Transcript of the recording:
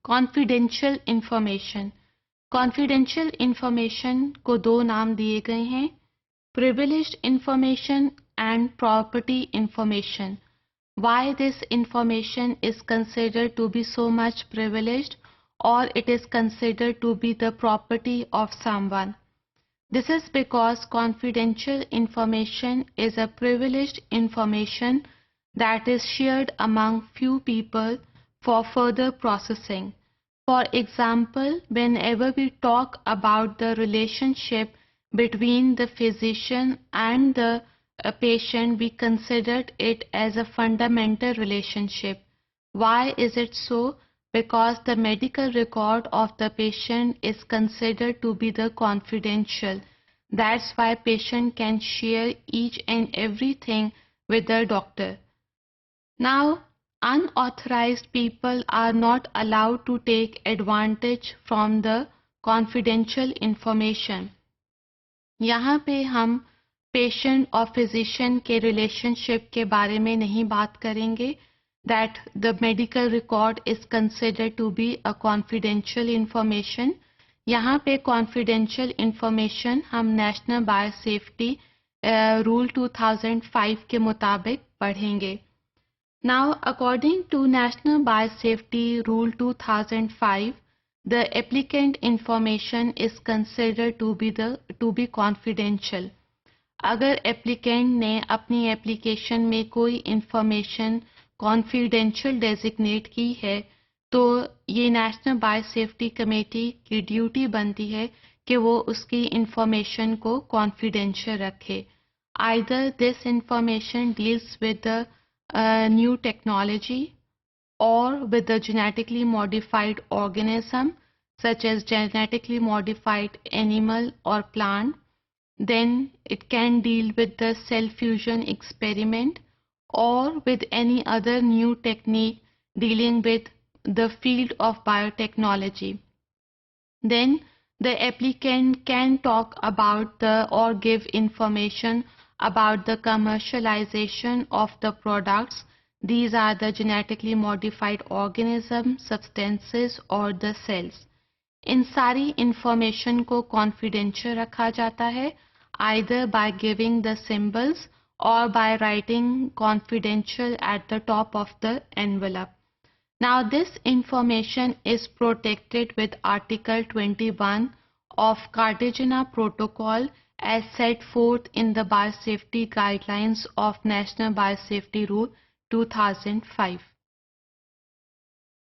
Confidential information. Confidential information को दो नाम दिए गए हैं, privileged information and property information. Why this information is considered to be so much privileged or it is considered to be the property of someone. This is because confidential information is a privileged information that is shared among few people for further processing. For example, whenever we talk about the relationship between the physician and the patient, we considered it as a fundamental relationship. Why is it so? Because the medical record of the patient is considered to be the confidential. That's why patient can share each and everything with the doctor. Now, unauthorized people are not allowed to take advantage from the confidential information. यहाँ पे हम patient और physician के relationship के बारे में नहीं बात करेंगे, that the medical record is considered to be a confidential information. यहाँ पे confidential information हम नेशनल बायोसेफ्टी रूल 2005 के मुताबिक पढ़ेंगे. Now, according to National Biosafety Rule 2005, the applicant information is considered to be confidential. अगर applicant ने अपनी application में कोई information confidential designate की है, तो ये National Biosafety Committee की duty बनती है कि वो उसकी information को confidential रखे. Either this information deals with the new technology or with the genetically modified organism such as genetically modified animal or plant, then it can deal with the cell fusion experiment or with any other new technique dealing with the field of biotechnology. Then the applicant can talk about or give information about the commercialization of the products. These are the genetically modified organisms, substances or the cells. इन सारी information को confidential रखा जाता है, either by giving the symbols or by writing confidential at the top of the envelope. Now this information is protected with Article 21 of Cartagena Protocol as set forth in the Biosafety Guidelines of National Biosafety Rule 2005.